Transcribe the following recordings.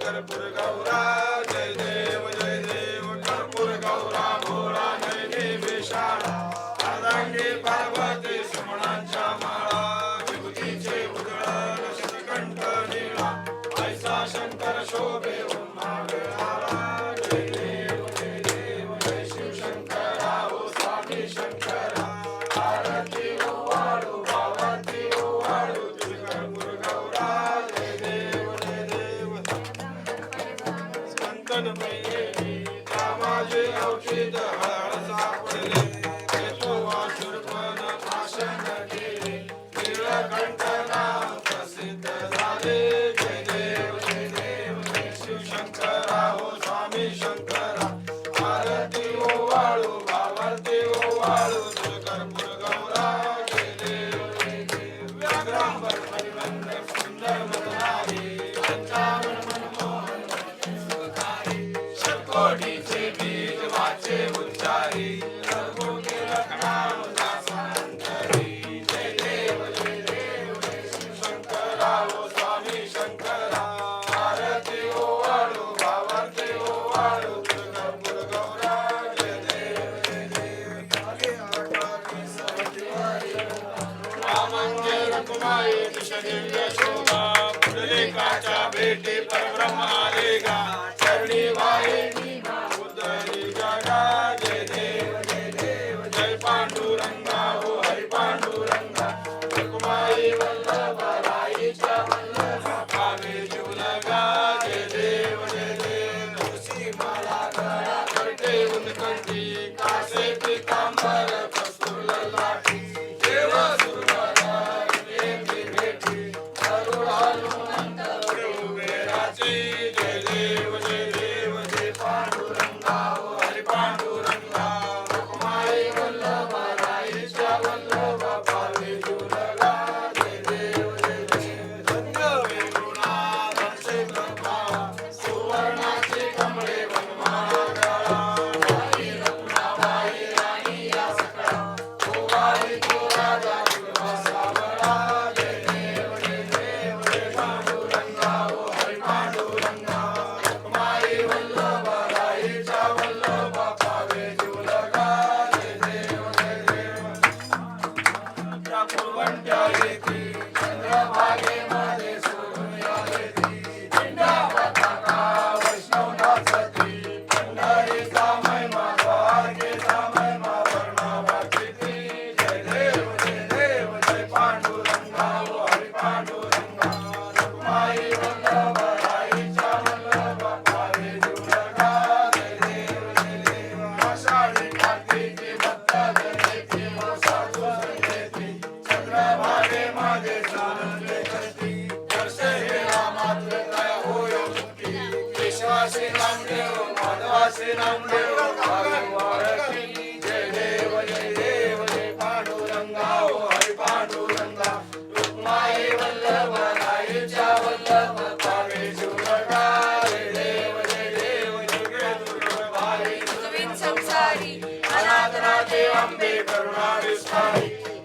कर्पूर गौरा जय देव कर्पूर गौरा भोळा नयने विशाळा अर्धांगी पार्वती सुमनांच्या माळा विभूतीचे उजळण शतकंठ निळा ऐसा शंकर शोभे उन्मावेळाला जय देव जय शिव शंकरा ओ स्वामी शंकरा आरती ओवाळू भावाती ओवाळू तुझ कर्पूर गौरा जय देव माझे औषध हळ सापडले येतो वासुरपण भाषण केले नीलकंठ नाम प्रसिद्ध झाले जय देव जय शिव शंकरा हो स्वामी शंकरा आरती ओवाळू भावारती ओवाळू तुझ कर्पूर गौरा जय देव व्याघ्रांबर परिबंध सुंदर मदनारी पंचावन मनमोहन कोटीचे बीज वाचे उच्चारी सर्वोके लखनाम दासांतरी जय देव शिव शंकरा ओ स्वामी शंकरा आरती ओवाळू भावारती ओवाळू तुझ कर्पूर गौरा जय देव रामांगे रकुमाई दिशदिव्य शोभा पुंडलिकाच्या भेटी परब्रह्म आलेगा चरणी वाहे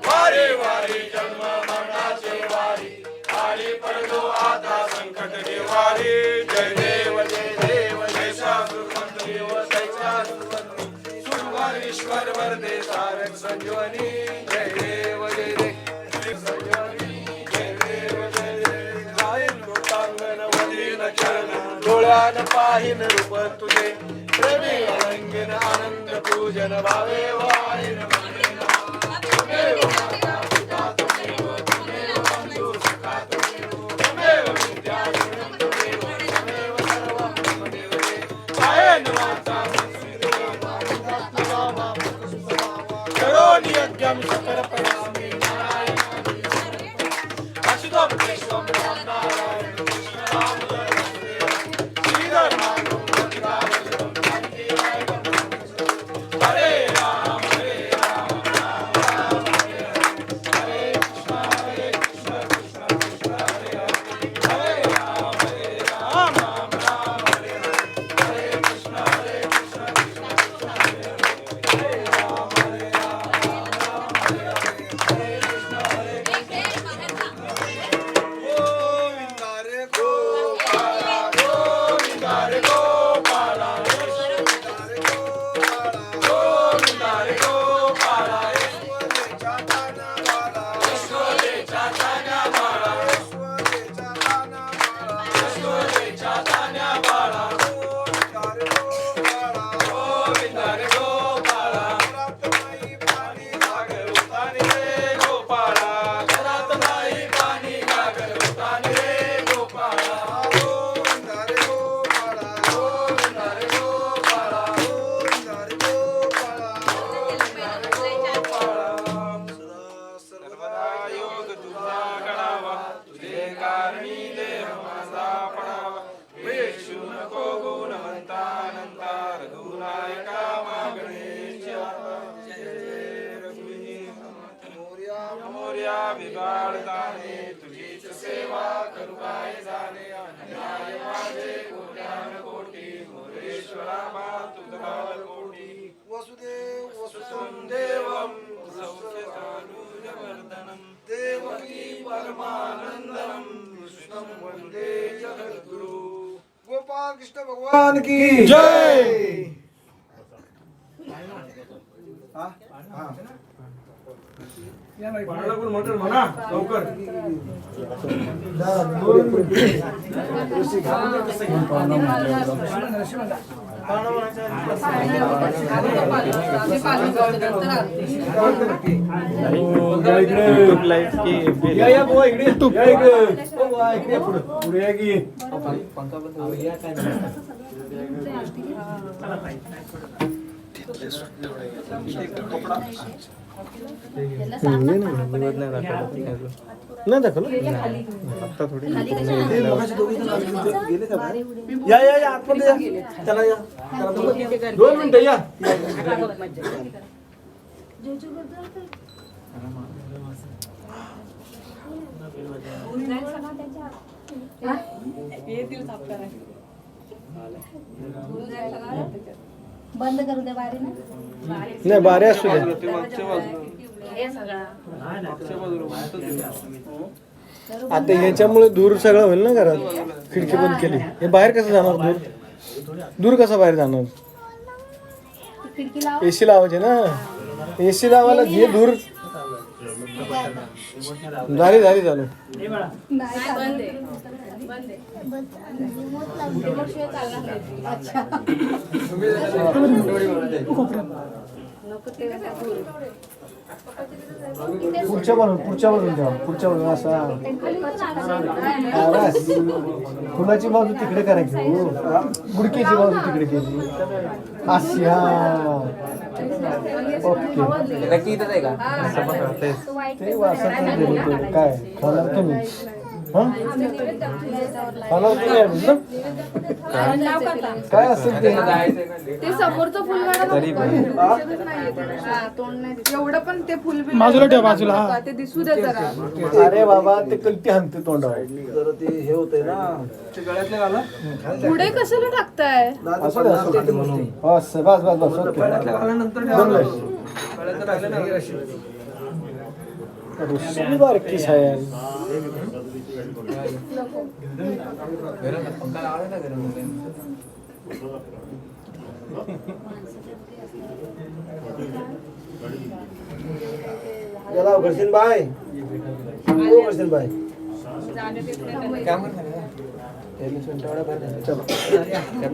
वारी वारी जन्म मरणाचे वारी आली पडलो आता संकट निवारी जय देव जैसा दुर्गंधी व तैसा दुर्गंधी सुरवर ईश्वर वरदे तारक संजीवनी जय देव संजीवनी जय देव जाईन लोटांगण वदीन चरण डोळ्यान पाहिन रूप तुझे प्रेमी अलंगिन आनंद पूजन भावे वाहिन सकल प्रणामी मोर्या बिघाड जाणे तुझीच सेवा करू काय जाणे अन्याय माझे कोट्यान कोटी मोरेश्वरा मा तुझा कोटी वसुदेव सुतं देवं सौख्यसानुजवर्धनं देवकी परमानंदनं कृष्णं वंदे जगद्गुरु गोपाल कृष्ण भगवान की जय म्हणा लवकर नाही दाखवलं आता थोडी या या या आतमध्ये या चला या 2 मिनिटं या बंद करू दे बारी ना नाही बारे असू द्या आता ह्याच्यामुळे दूर सगळं होईल ना घरात खिडकी बंद केली हे बाहेर कसं जाणार दूर कसं बाहेर जाणार खिडकी लाव एसी लावायचे ना एसी लावायला हे दूर झाली झाली चालू नाही बंद आहे रिमोट शिवाय चालणार नाही. अच्छा नको ते पुढच्या बाजून द्या पुढच्या बाजून असा हा, बस. फुलाची बाजू तिकडे करायची हो. गुडकेची बाजू तिकडे केली अशी हा ओके ते वासाचं दिलं काय खाणार तुम्ही हा खाणार तुम्ही यावेळेस ना? काय असेल ते ते समोरचं फुल एवढं पण ते फुल बाजूला ठेव, बाजूला, हा. ते दिसू दे जरा अरे बाबा ते कलटी हाणते तोंडावर जरा ते हे होतंय ना गळ्यातले घाला पुढे कशाला टाकताय असं दे, असं दे. बस बस बस बस ओके जमलंय. रुसली बारकी सायन गेला करशील बाय हो करशील बाय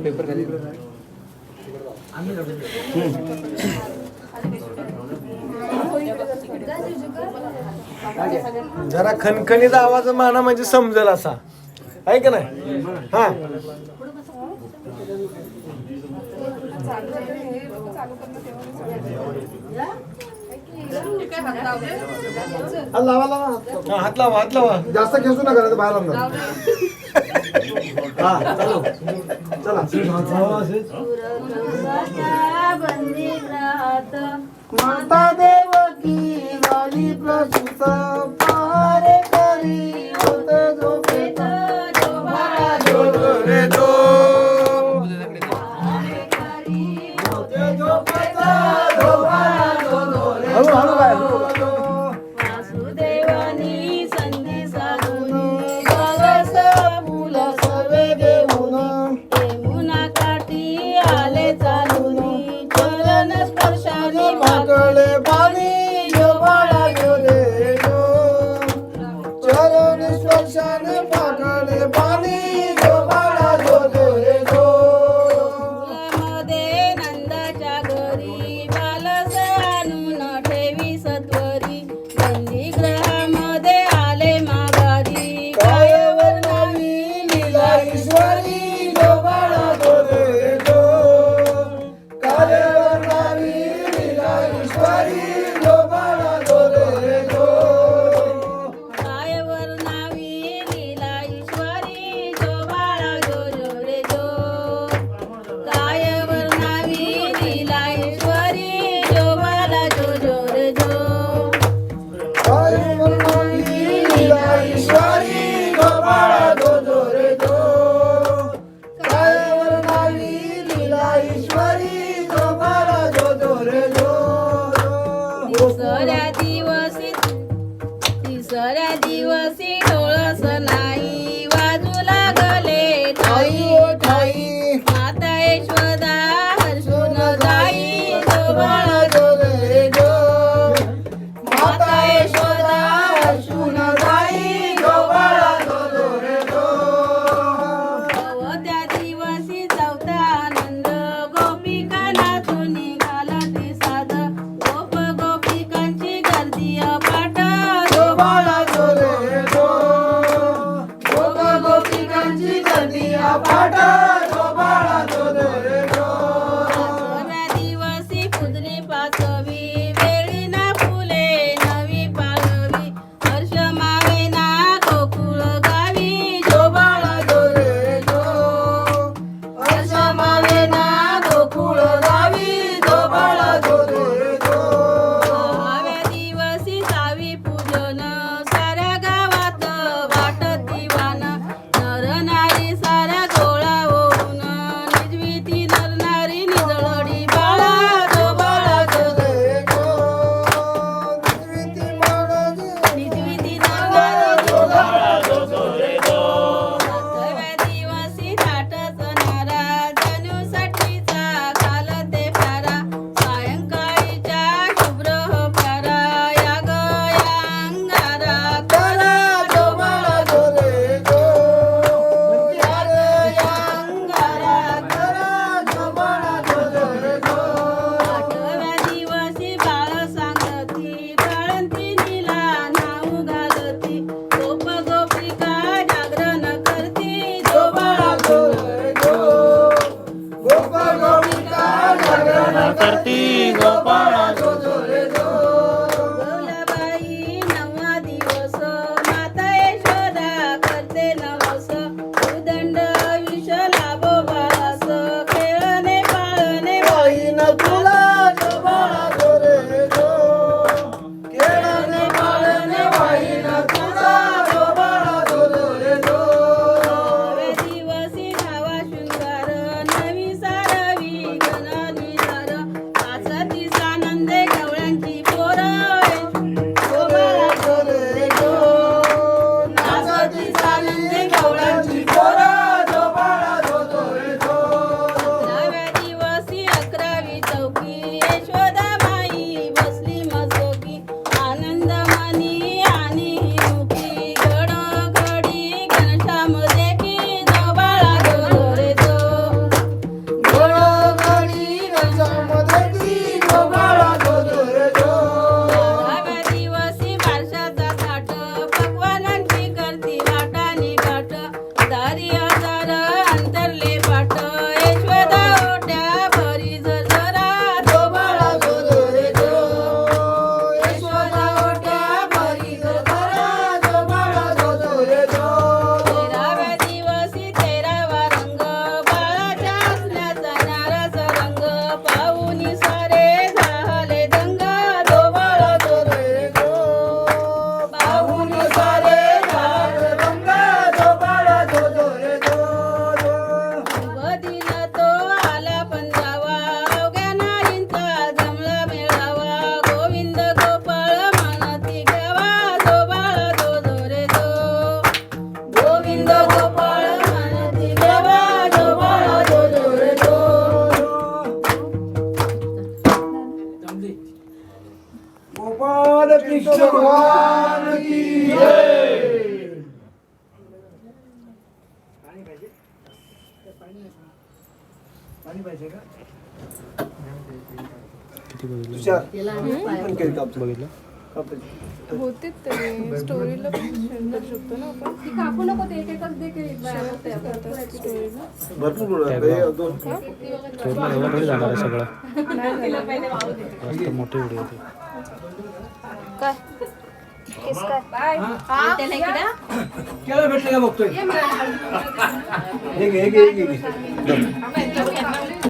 पेपर खाली जरा खणखणीचा आवाज माना म्हणजे समजेल असा आहे का नाही हा लावा लावा हा, हात लावा जास्त खेचू नका बाहेर आणणार. हा चालू चला माता देवकी झाली प्रसूत पारे करी होत झोपेत जोभारा जोडो रे जो हळू हळू काय वासुदेवानी संधी साधून जगस फुल सर्वे घेऊन यमुना काठी आले चालून चलन स्पर्शाने माकळे पाणी जो बाळा जो रे जो वर्णाली लीला ईश्वरी गोपाळा जो जो रे जो काय वर्णाली लीला ईश्वरी गोपाळा जो जो रे जो तिसऱ्या दिवशी डोळस नाही वाजू लागले ठाई ठाई माता यशोदा हर्षून जाई गोपाळा जो रे जो माता यशोदा हर्षून जाई गोपाळा जो जो रे जो त्या दिवशी चौथा आनंद गोपिका नाचून निघाला साध गोप गोपिकांची गर्दी अपाट गोपाळा जो रे जो गोप गोपिकांची गर्दी अफाट गोपाळा जो रे जो पाचव्या दिवशी पुजली पाचवी वेळी ना फुले नवी पाळवी हर्ष मावे ना गोकुळ गावी गोपाळा जो रे जो हर्ष मावे ना गोकुळ गावी गोपाळा जो रे जो सहाव्या दिवशी सावी पूजन साऱ्या गावात वाटत दिवान नर नारी साऱ्या गोळा होऊन निजविती नर नारी निजळडी बाळा गोपाळा जो रे जो निजविती मानजी निजविती नर नारी गोपाळा जो रे जो सातव्या दिवशी थाटच नारा जनुसाठीचा घालते प्यारा सायंकाळीच्या शुभ्र प्यारा या गया अंगारा करा गोपाळा जो रे जो अरे या अंगारा करा गोपाळा जो रे जो आठव्या दिवशी बाळ सांगती कळंती नीला नाव घालती गोप गोपिका जागरण करती गोपाळा जो रे जो गोप गोपिका जागरण करती गोपाळा जो रे जो गौलाबाई नववा दिवस माता यशोदा करते नवस उदंड विष लाभो बाळास खेळणे पाळणे वाईन तुला गोपाळा जो रे जो केळणे पाळणे वाईन तुला गोपाळा जो रे जो नवव्या दिवशी धावा शृंगार नवी सारवी गण निधार पाचती सानंदे गवळ्यांची पोर गोपाळा जो रे जो नाचती चालली गवळ्यांची पोरं गोपाळा जो रे जो नव्या दिवशी 11वी चौकी यशोदा माई बसली मजोगी आनंद मनी आणि मुखी घडोघडी घनश्याम देखी गोपाळा जो रे जो घडोघडी घनश्याममध्ये ती गोपाळा जो रे जो 12व्या दिवशी बारशाचा थाट पक्वानांची करती वाटाणी गाठ दारी हजार अंतरले पाठ यशोदा ओट्या भरी जरा गोपाळा जो रे जो यशोदा ओट्या भरी जरा गोपाळा जो रे जो 13व्या दिवशी 13वा रंग बाळाच्या असल्याचा नाराज रंग पाहुनी सारे झाले दंग गोपाळा जो रे जो पाहुनी सारे झाले रंग गोपाळा जो रे जो दिला तो आला पंजावा अवघ्या नारींचा जमला मेळावा गोविंद गोपाळ म्हणती घ्यावा जो बाळा जो रे जो गोविंद गोपाळ म्हणती घ्यावा जो बाळा जो रे जो गोपाल कृष्ण भगवान की जय. तुषार पण केलं कापतो बघितलं होते ते स्टोरीला पण शेअर करू शकतो ना आपण ती कापू नको ते एकच दे की स्टोरीला भरपूर दोन मोठे व्हिडिओ होते काय केस काय त्याला इकडं केळं भेटले का बघतोय ये मला. एक